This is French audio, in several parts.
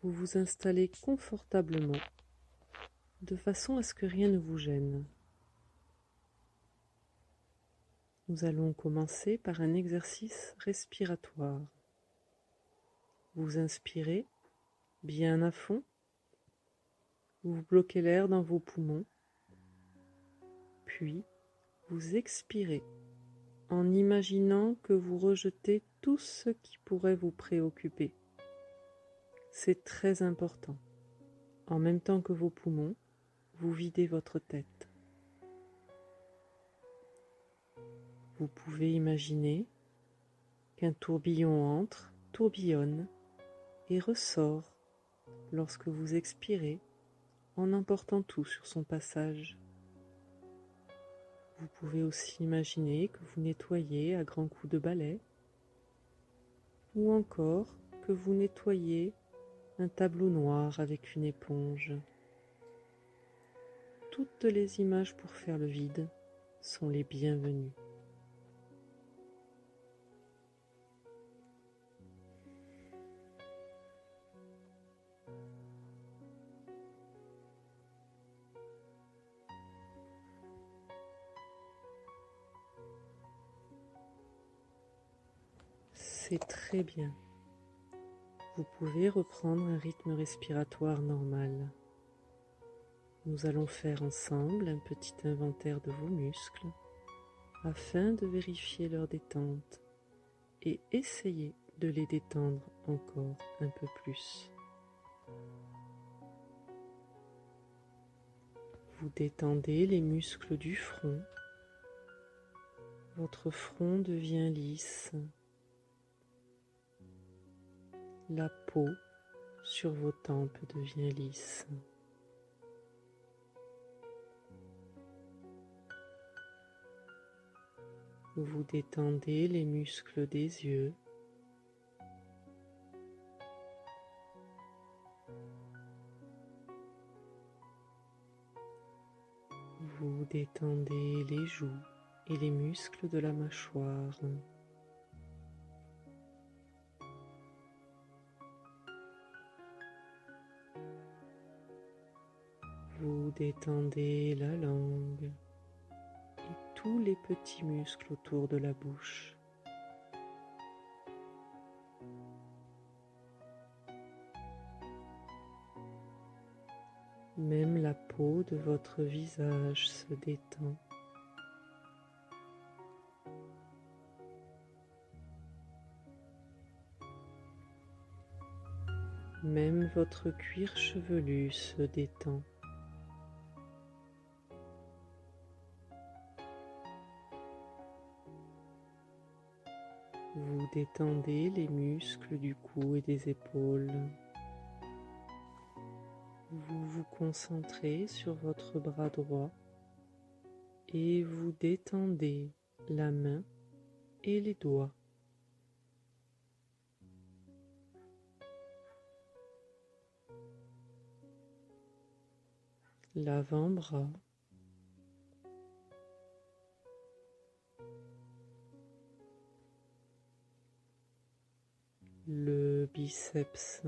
vous vous installez confortablement de façon à ce que rien ne vous gêne. Nous allons commencer par un exercice respiratoire. Vous inspirez bien à fond, vous bloquez l'air dans vos poumons, puis vous expirez en imaginant que vous rejetez tout ce qui pourrait vous préoccuper. C'est très important. En même temps que vos poumons, vous videz votre tête. Vous pouvez imaginer qu'un tourbillon entre, tourbillonne et ressort lorsque vous expirez en emportant tout sur son passage. Vous pouvez aussi imaginer que vous nettoyez à grands coups de balai ou encore que vous nettoyez un tableau noir avec une éponge. Toutes les images pour faire le vide sont les bienvenues. C'est très bien. Vous pouvez reprendre un rythme respiratoire normal. Nous allons faire ensemble un petit inventaire de vos muscles afin de vérifier leur détente et essayer de les détendre encore un peu plus. Vous détendez les muscles du front. Votre front devient lisse. La peau sur vos tempes devient lisse. Vous détendez les muscles des yeux. Vous détendez les joues et les muscles de la mâchoire. Vous détendez la langue et tous les petits muscles autour de la bouche. Même la peau de votre visage se détend. Même votre cuir chevelu se détend. Vous détendez les muscles du cou et des épaules. Vous vous concentrez sur votre bras droit et vous détendez la main et les doigts. L'avant-bras, le biceps,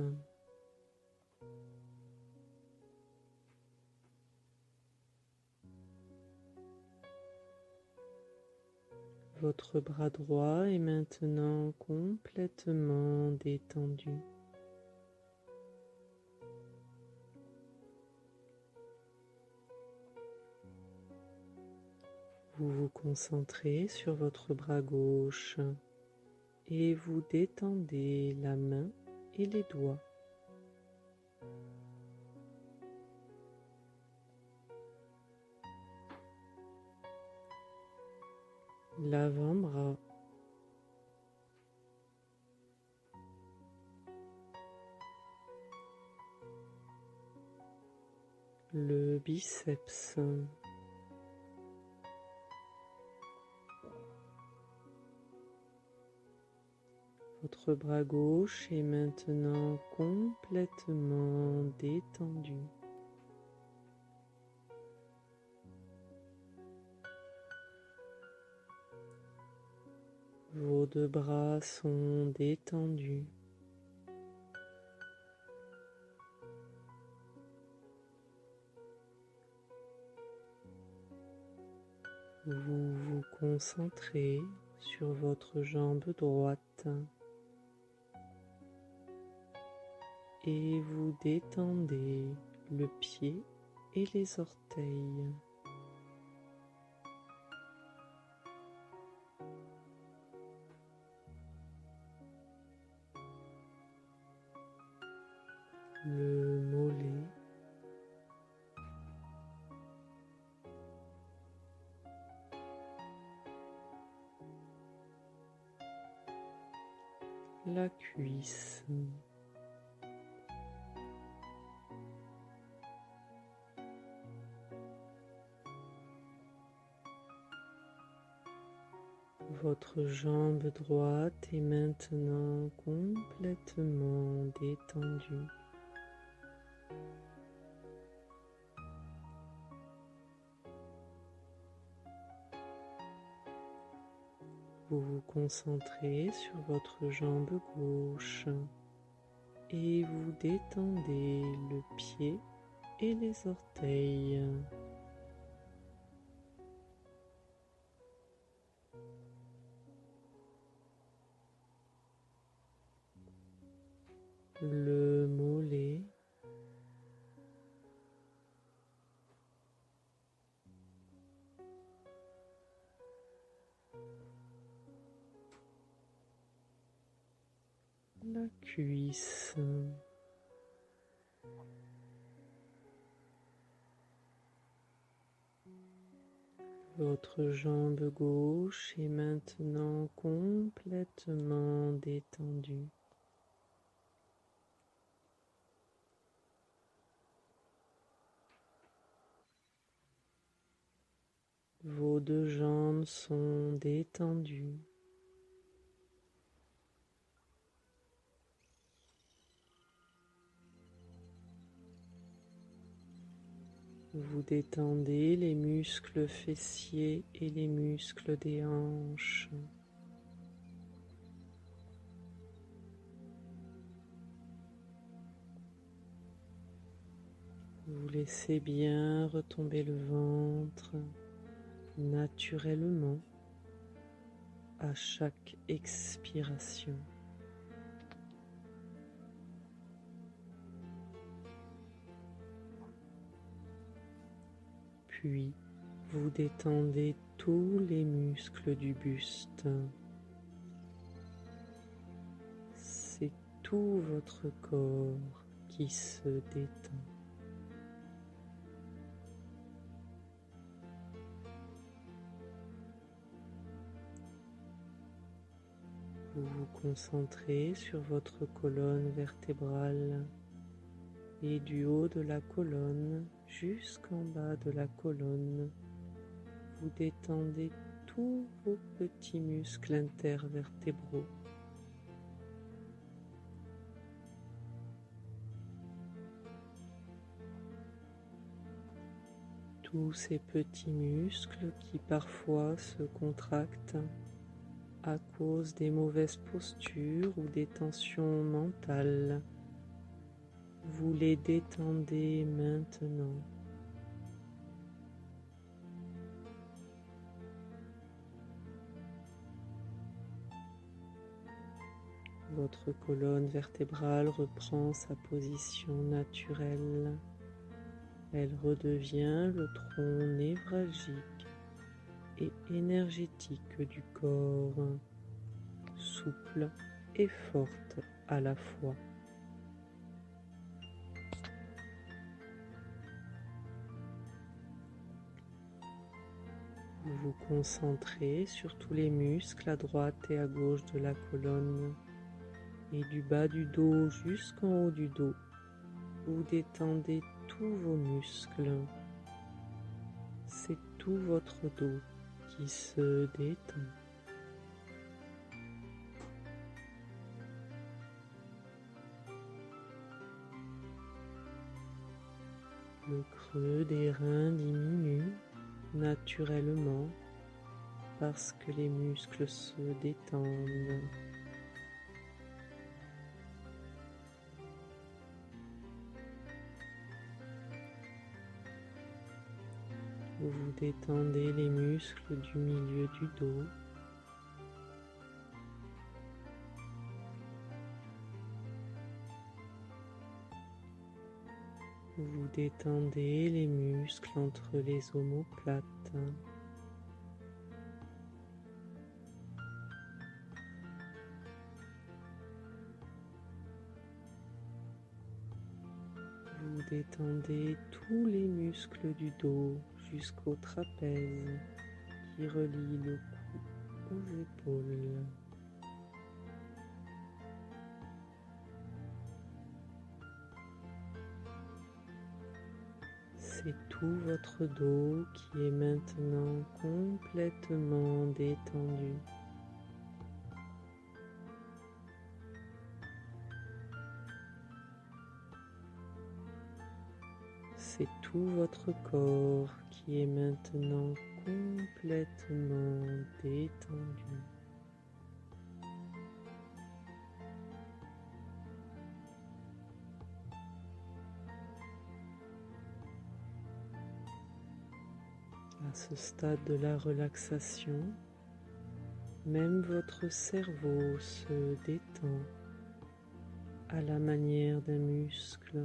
votre bras droit est maintenant complètement détendu. Vous vous concentrez sur votre bras gauche et vous détendez la main et les doigts. L'avant-bras, le biceps, votre bras gauche est maintenant complètement détendu. Vos deux bras sont détendus. Vous vous concentrez sur votre jambe droite et vous détendez le pied et les orteils. Le mollet, la cuisse, votre jambe droite est maintenant complètement détendue. Vous vous concentrez sur votre jambe gauche et vous détendez le pied et les orteils. Le mollet, la cuisse, votre jambe gauche est maintenant complètement détendue. Vos deux jambes sont détendues. Vous détendez les muscles fessiers et les muscles des hanches. Vous laissez bien retomber le ventre naturellement à chaque expiration. Puis, vous détendez tous les muscles du buste. C'est tout votre corps qui se détend. Vous vous concentrez sur votre colonne vertébrale et du haut de la colonne jusqu'en bas de la colonne, vous détendez tous vos petits muscles intervertébraux. Tous ces petits muscles qui parfois se contractent à cause des mauvaises postures ou des tensions mentales. Vous les détendez maintenant. Votre colonne vertébrale reprend sa position naturelle. Elle redevient le tronc névralgique et énergétique du corps, souple et forte à la fois. Vous vous concentrez sur tous les muscles à droite et à gauche de la colonne et du bas du dos jusqu'en haut du dos. Vous détendez tous vos muscles. C'est tout votre dos qui se détend. Le creux des reins diminue naturellement parce que les muscles se détendent. Vous détendez les muscles du milieu du dos. Vous détendez les muscles entre les omoplates. Vous détendez tous les muscles du dos jusqu'au trapèze qui relie le cou aux épaules. C'est tout votre dos qui est maintenant complètement détendu. C'est tout votre corps qui est maintenant complètement détendu. À ce stade de la relaxation, même votre cerveau se détend à la manière d'un muscle.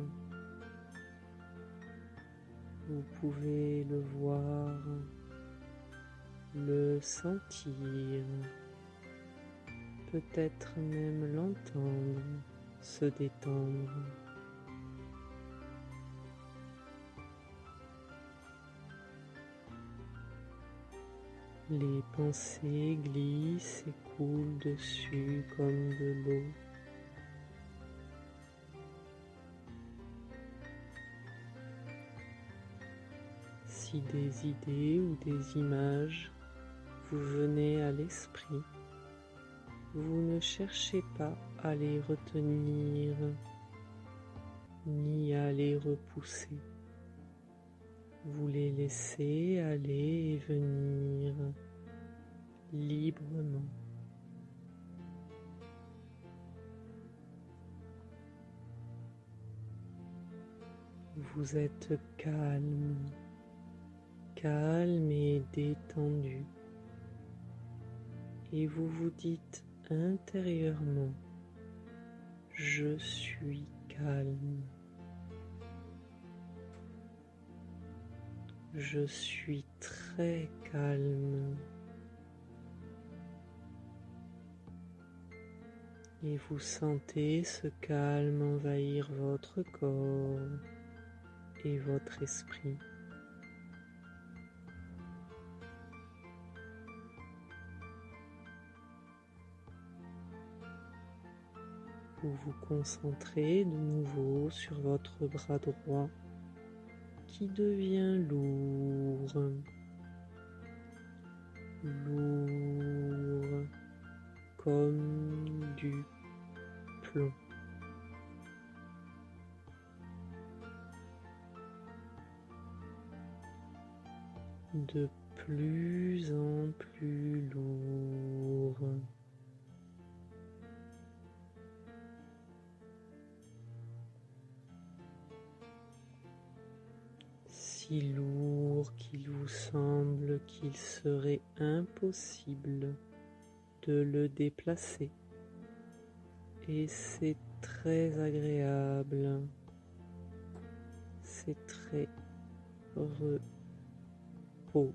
Vous pouvez le voir, le sentir, peut-être même l'entendre se détendre. Les pensées glissent et coulent dessus comme de l'eau. Si des idées ou des images vous venaient à l'esprit, vous ne cherchez pas à les retenir ni à les repousser. Vous les laissez aller et venir librement. Vous êtes calme, calme et détendu. Et vous vous dites intérieurement, je suis calme. Je suis très calme. Et vous sentez ce calme envahir votre corps et votre esprit. Vous vous concentrez de nouveau sur votre bras droit qui devient lourd, lourd comme du plomb. De plus en plus lourd. Si lourd qu'il vous semble qu'il serait impossible de le déplacer. Et c'est très agréable, c'est très reposant.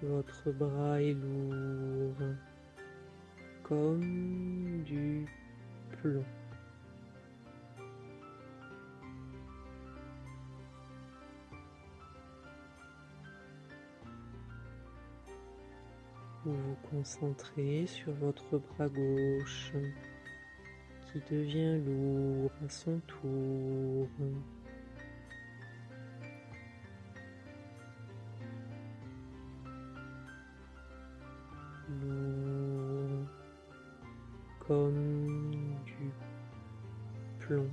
Votre bras est lourd, comme du plomb. Vous vous concentrez sur votre bras gauche qui devient lourd à son tour. Lourd comme du plomb.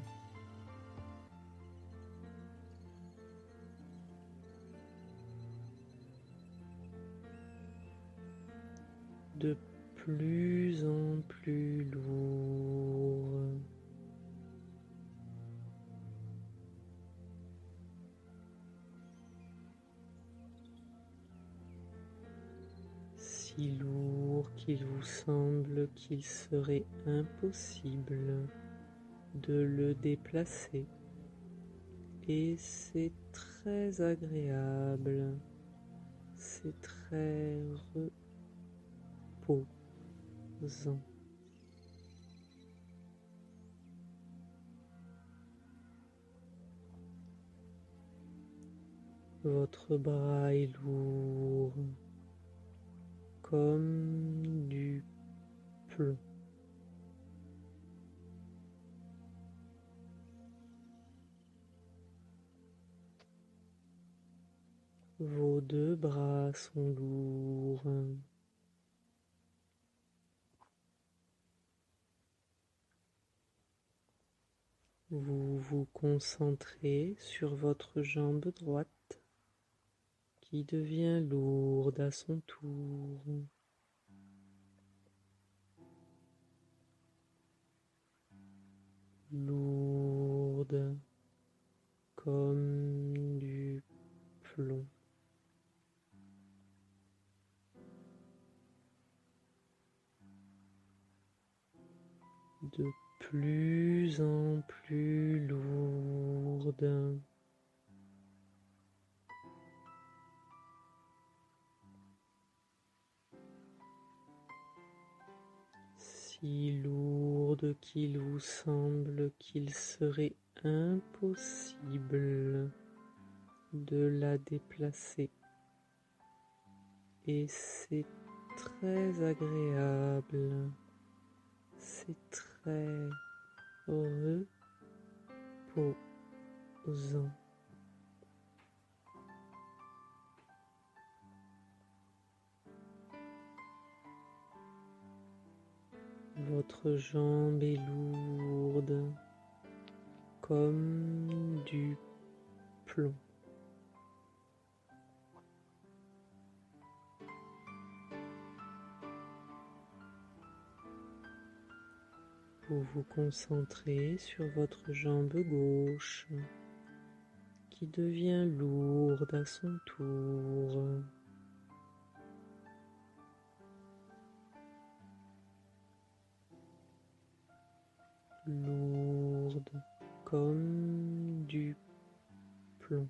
De plus en plus lourd. Si lourd qu'il vous semble qu'il serait impossible de le déplacer. Et c'est très agréable, c'est très reposant. Votre bras est lourd, comme du plomb. Vos deux bras sont lourds. Vous vous concentrez sur votre jambe droite qui devient lourde à son tour. Lourde comme du plomb. De plus en plus lourde. Si lourde qu'il vous semble qu'il serait impossible de la déplacer. Et c'est très agréable, c'est très reposant. Votre jambe est lourde comme du plomb. Vous vous concentrez sur votre jambe gauche qui devient lourde à son tour. Lourde comme du plomb.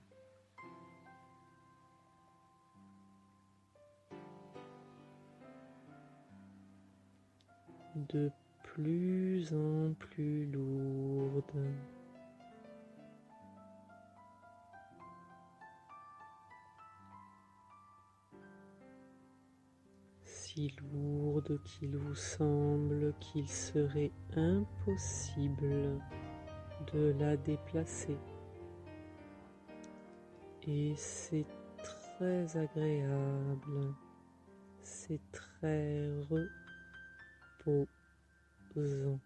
De plus en plus lourde. Si lourde qu'il vous semble qu'il serait impossible de la déplacer. Et c'est très agréable, c'est très reposant.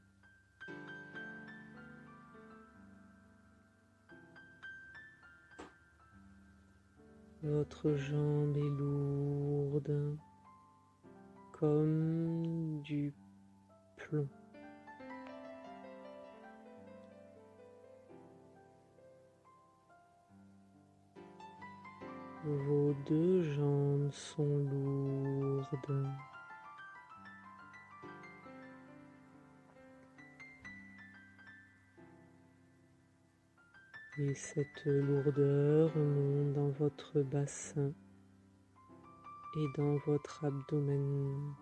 Votre jambe est lourde comme du plomb. Vos deux jambes sont lourdes. Et cette lourdeur monte dans votre bassin et dans votre abdomen.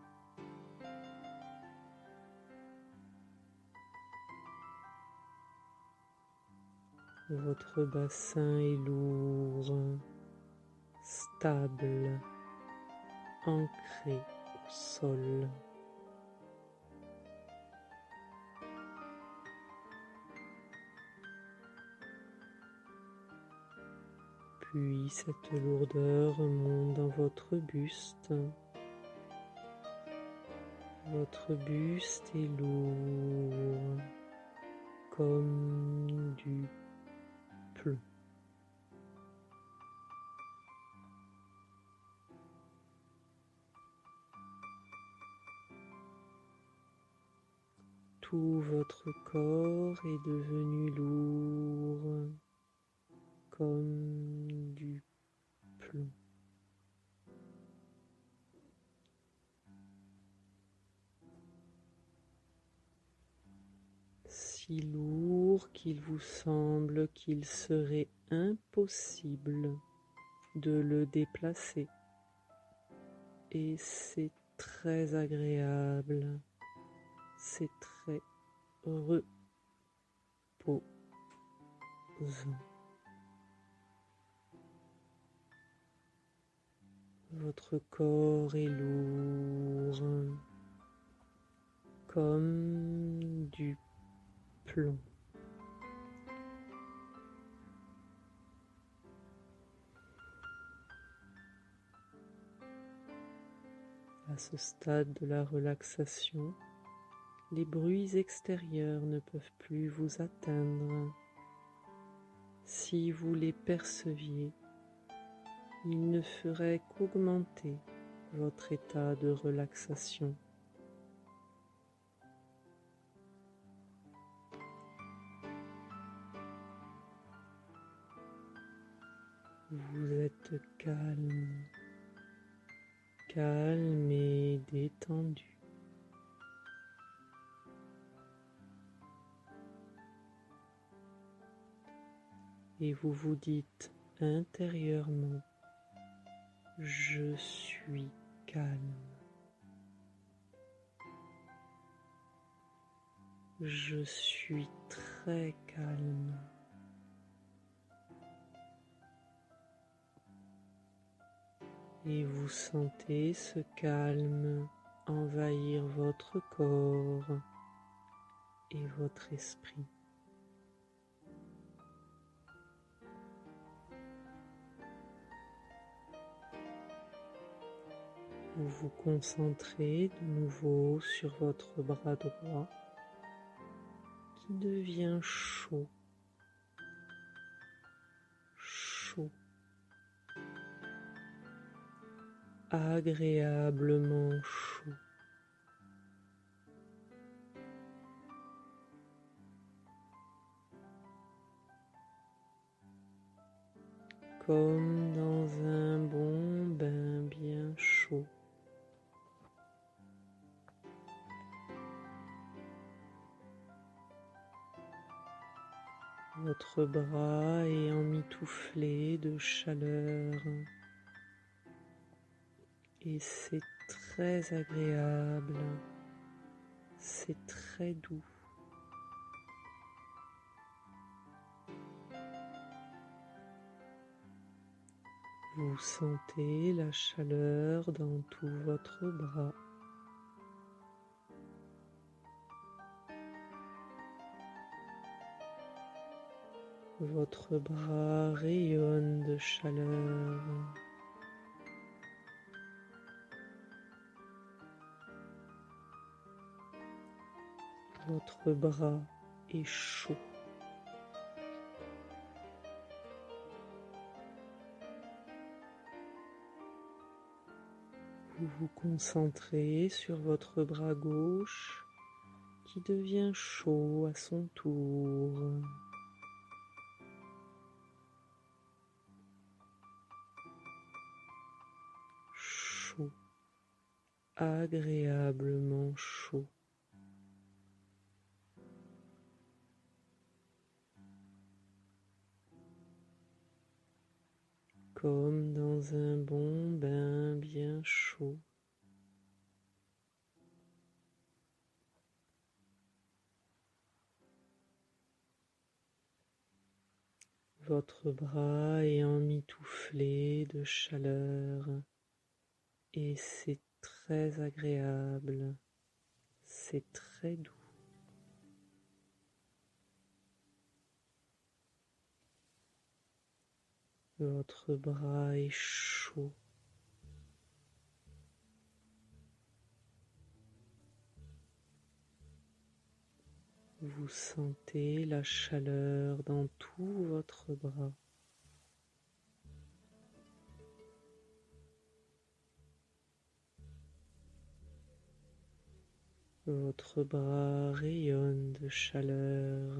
Votre bassin est lourd, stable, ancré au sol. Puis cette lourdeur monte dans votre buste. Votre buste est lourd comme du plomb. Tout votre corps est devenu lourd comme du plomb. Si lourd qu'il vous semble qu'il serait impossible de le déplacer. Et c'est très agréable, c'est très reposant. Votre corps est lourd comme du plomb. À ce stade de la relaxation, les bruits extérieurs ne peuvent plus vous atteindre. Si vous les perceviez, ils ne feraient qu'augmenter votre état de relaxation. Vous êtes calme, calme et détendu. Et vous vous dites intérieurement, je suis calme. Je suis très calme. Et vous sentez ce calme envahir votre corps et votre esprit. Vous vous concentrez de nouveau sur votre bras droit qui devient chaud, chaud, agréablement chaud. Comme dans un bon bain bien chaud. Votre bras est emmitouflé de chaleur et c'est très agréable, c'est très doux. Vous sentez la chaleur dans tout votre bras. Votre bras rayonne de chaleur. Votre bras est chaud. Vous vous concentrez sur votre bras gauche qui devient chaud à son tour. Chaud, agréablement chaud. Comme dans un bon bain bien chaud. Votre bras est emmitouflé de chaleur et c'est très agréable, c'est très doux. Votre bras est chaud. Vous sentez la chaleur dans tout votre bras. Votre bras rayonne de chaleur.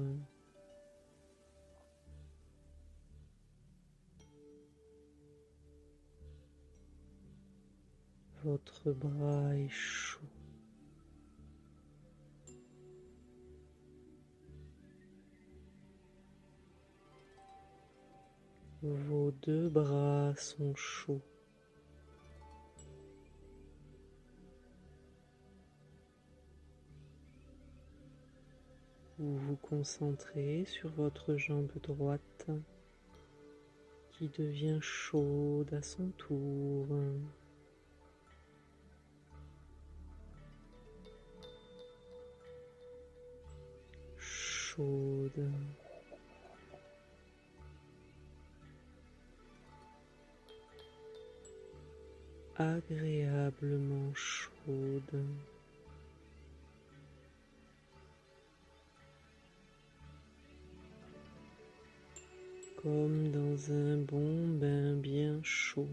Votre bras est chaud. Vos deux bras sont chauds. Vous vous concentrez sur votre jambe droite qui devient chaude à son tour. Chaude. Agréablement chaude. Comme dans un bon bain bien chaud.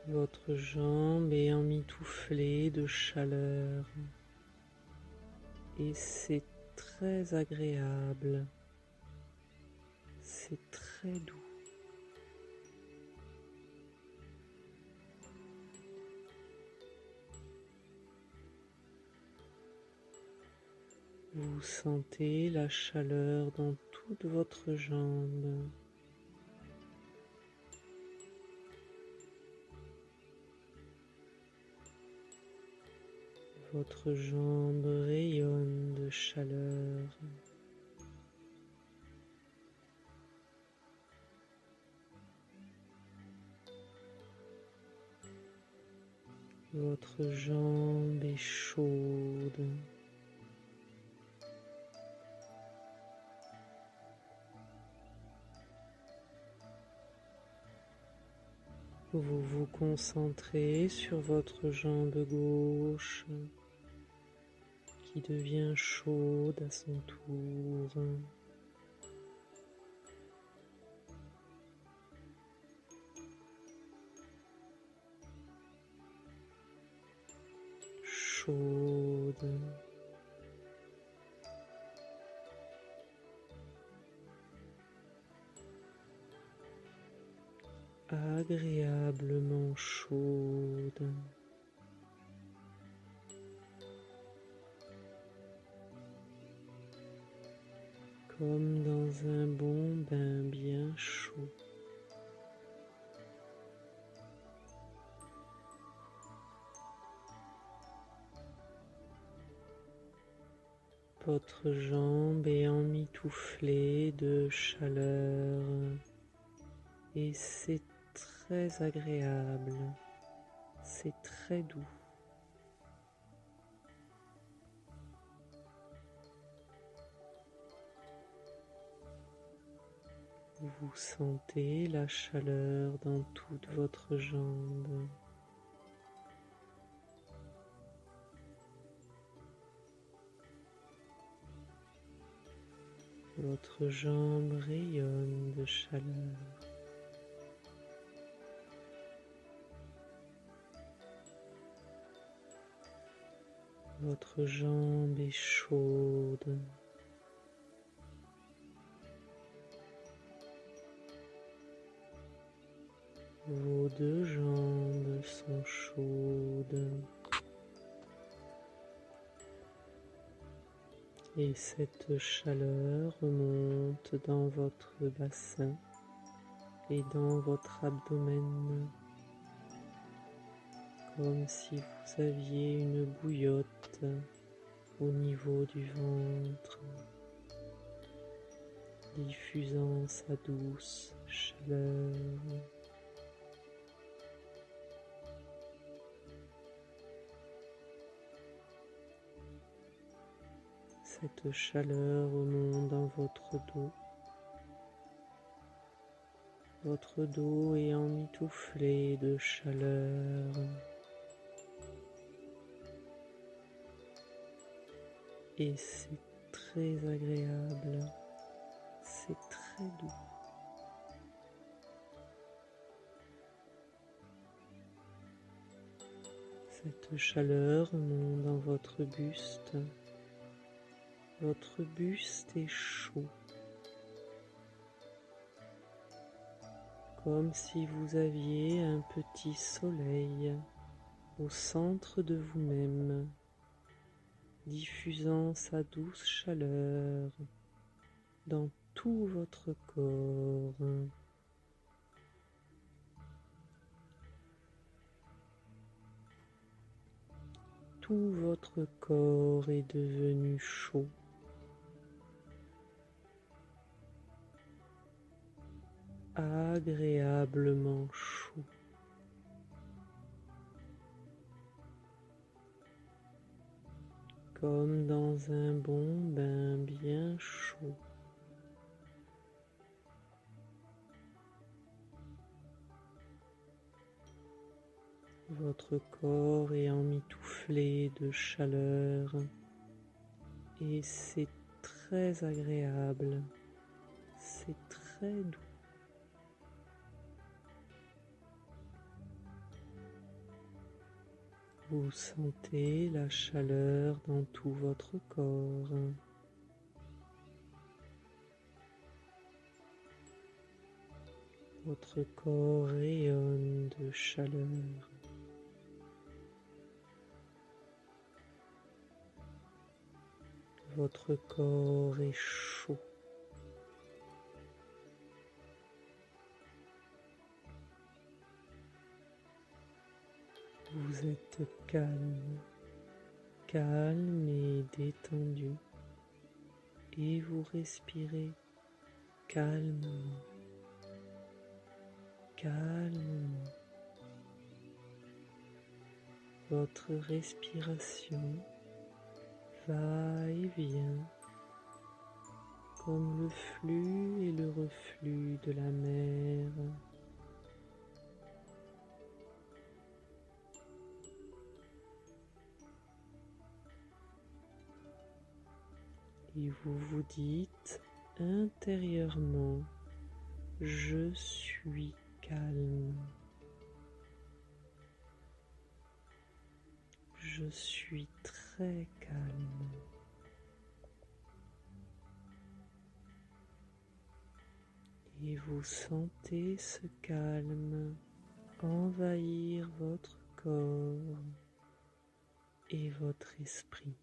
Votre jambe est emmitouflée de chaleur et c'est très agréable, c'est très doux. Vous sentez la chaleur dans toute votre jambe. Votre jambe rayonne de chaleur. Votre jambe est chaude. Vous vous concentrez sur votre jambe gauche qui devient chaude à son tour. Chaude. Agréablement chaude. Comme dans un bon bain bien chaud. Votre jambe est emmitouflée de chaleur et c'est très agréable, c'est très doux. Vous sentez la chaleur dans toute votre jambe. Votre jambe rayonne de chaleur. Votre jambe est chaude. Vos deux jambes sont chaudes. Et cette chaleur remonte dans votre bassin et dans votre abdomen, comme si vous aviez une bouillotte au niveau du ventre, diffusant sa douce chaleur. Cette chaleur remonte dans votre dos. Votre dos est emmitouflé de chaleur. Et c'est très agréable. C'est très doux. Cette chaleur monte dans votre buste. Votre buste est chaud, comme si vous aviez un petit soleil au centre de vous-même, diffusant sa douce chaleur dans tout votre corps. Tout votre corps est devenu chaud. Agréablement chaud. Comme dans un bon bain bien chaud. Votre corps est emmitouflé de chaleur et c'est très agréable, c'est très doux. Vous sentez la chaleur dans tout votre corps. Votre corps rayonne de chaleur. Votre corps est chaud. Vous êtes calme, calme et détendu, et vous respirez calmement, calmement. Votre respiration va et vient comme le flux et le reflux de la mer. Et vous vous dites intérieurement, je suis calme. Je suis très calme. Et vous sentez ce calme envahir votre corps et votre esprit.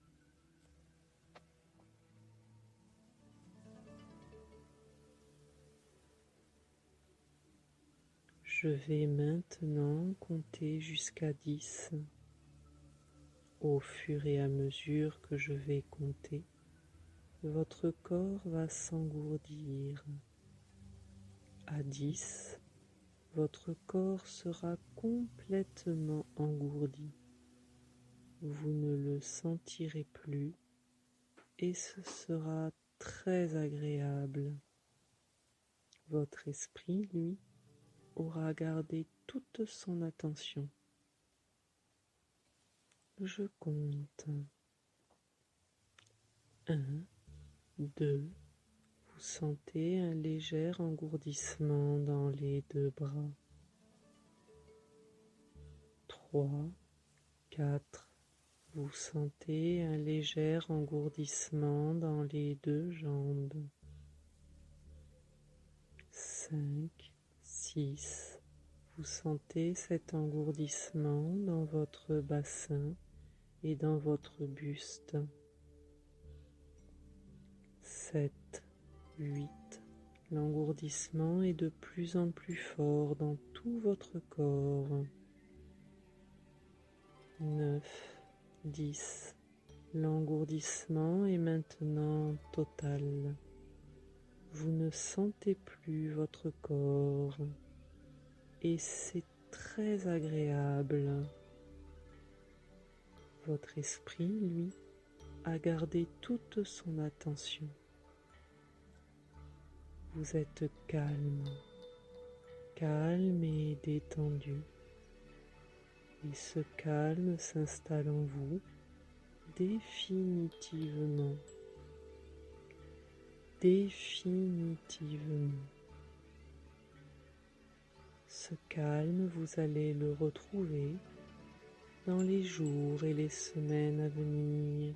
Je vais maintenant compter jusqu'à 10. Au fur et à mesure que je vais compter, votre corps va s'engourdir. À 10, votre corps sera complètement engourdi. Vous ne le sentirez plus et ce sera très agréable. Votre esprit, lui, aura gardé toute son attention. Je compte. 1, 2, vous sentez un léger engourdissement dans les deux bras. 3, 4, vous sentez un léger engourdissement dans les deux jambes. 5, 6, vous sentez cet engourdissement dans votre bassin et dans votre buste. 7, 8, l'engourdissement est de plus en plus fort dans tout votre corps. 9, 10, l'engourdissement est maintenant total. Vous ne sentez plus votre corps et c'est très agréable. Votre esprit, lui, a gardé toute son attention. Vous êtes calme, calme et détendu. Et ce calme s'installe en vous définitivement. Définitivement. Ce calme, vous allez le retrouver dans les jours et les semaines à venir.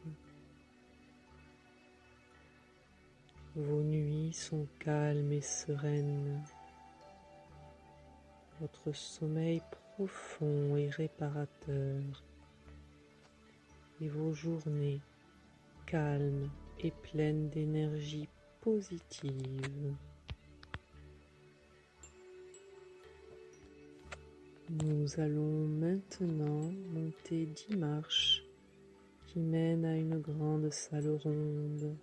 Vos nuits sont calmes et sereines. Votre sommeil profond et réparateur. Et vos journées calmes et pleines d'énergie positive. Nous allons maintenant monter 10 marches qui mènent à une grande salle ronde.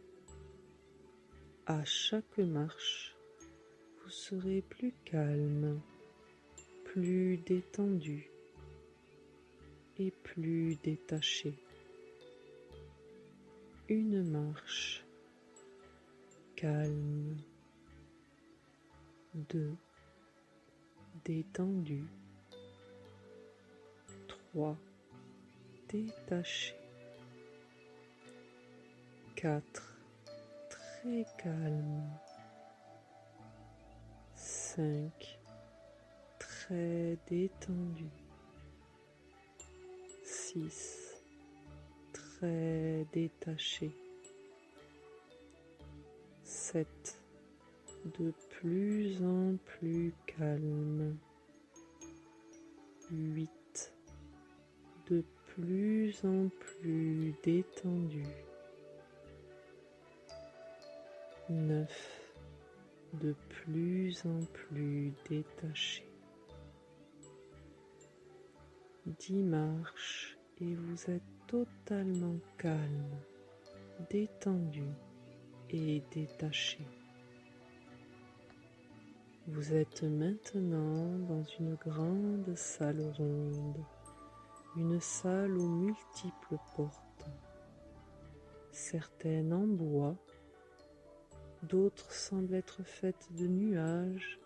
À chaque marche, vous serez plus calme, plus détendu et plus détaché. Une marche, calme. 2, détendu. 3, détaché. 4, très calme. 5, très détendu. 6, très détaché. 7, de plus en plus calme. 8, de plus en plus détendu. 9, de plus en plus détaché. 10 marches et vous êtes totalement calme, détendu et détaché. Vous êtes maintenant dans une grande salle ronde, une salle aux multiples portes, certaines en bois, d'autres semblent être faites de nuages,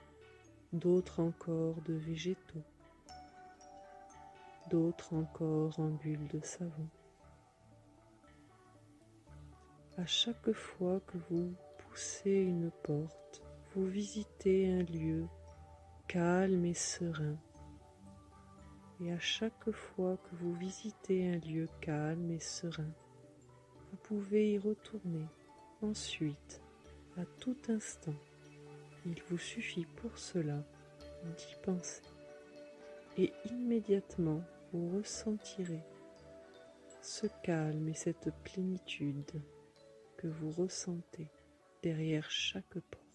d'autres encore de végétaux, d'autres encore en bulles de savon. À chaque fois que vous poussez une porte, vous visitez un lieu calme et serein. Et à chaque fois que vous visitez un lieu calme et serein, vous pouvez y retourner ensuite, à tout instant. Il vous suffit pour cela d'y penser. Et immédiatement, vous ressentirez ce calme et cette plénitude que vous ressentez derrière chaque porte.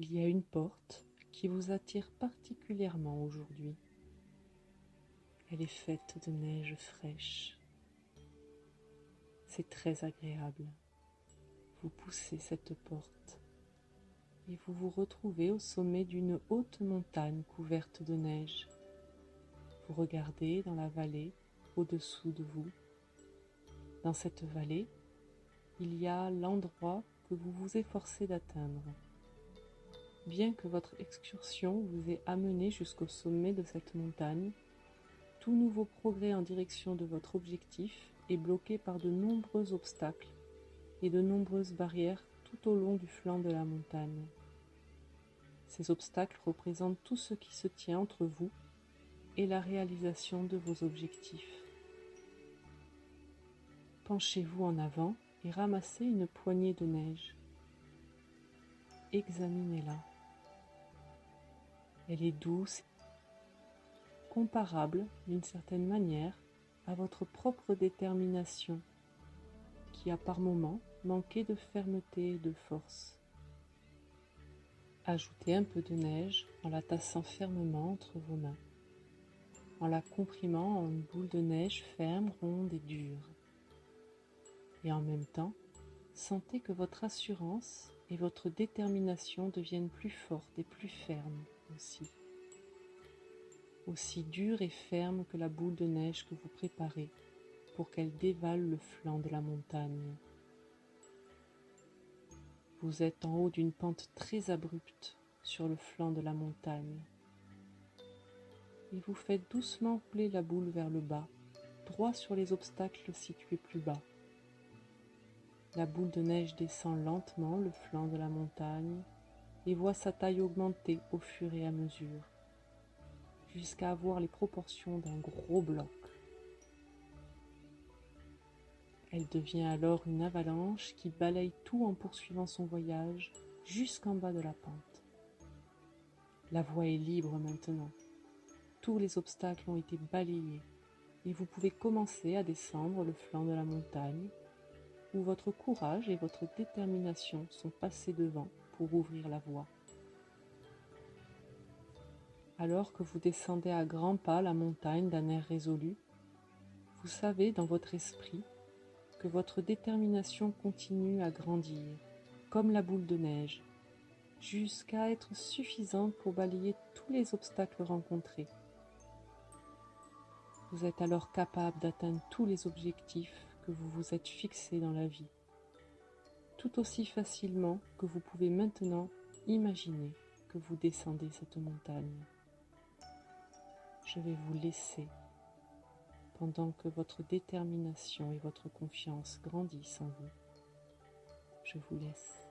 Il y a une porte qui vous attire particulièrement aujourd'hui. Elle est faite de neige fraîche. C'est très agréable. Vous poussez cette porte et vous vous retrouvez au sommet d'une haute montagne couverte de neige. Vous regardez dans la vallée au-dessous de vous. Dans cette vallée, il y a l'endroit que vous vous efforcez d'atteindre. Bien que votre excursion vous ait amené jusqu'au sommet de cette montagne, tout nouveau progrès en direction de votre objectif est bloqué par de nombreux obstacles et de nombreuses barrières tout au long du flanc de la montagne. Ces obstacles représentent tout ce qui se tient entre vous et la réalisation de vos objectifs. Penchez-vous en avant et ramassez une poignée de neige. Examinez-la. Elle est douce, comparable d'une certaine manière à votre propre détermination, qui a par moments manqué de fermeté et de force. Ajoutez un peu de neige en la tassant fermement entre vos mains, en la comprimant en une boule de neige ferme, ronde et dure. Et en même temps, sentez que votre assurance et votre détermination deviennent plus fortes et plus fermes aussi dure et ferme que la boule de neige que vous préparez pour qu'elle dévale le flanc de la montagne. Vous êtes en haut d'une pente très abrupte sur le flanc de la montagne. Et vous faites doucement rouler la boule vers le bas, droit sur les obstacles situés plus bas. La boule de neige descend lentement le flanc de la montagne et voit sa taille augmenter au fur et à mesure. jusqu'à avoir les proportions d'un gros bloc. Elle devient alors une avalanche qui balaye tout en poursuivant son voyage jusqu'en bas de la pente. La voie est libre maintenant. Tous les obstacles ont été balayés et vous pouvez commencer à descendre le flanc de la montagne où votre courage et votre détermination sont passés devant pour ouvrir la voie. Alors que vous descendez à grands pas la montagne d'un air résolu, vous savez dans votre esprit que votre détermination continue à grandir, comme la boule de neige, jusqu'à être suffisante pour balayer tous les obstacles rencontrés. Vous êtes alors capable d'atteindre tous les objectifs que vous vous êtes fixés dans la vie, tout aussi facilement que vous pouvez maintenant imaginer que vous descendez cette montagne. Je vais vous laisser pendant que votre détermination et votre confiance grandissent en vous. Je vous laisse.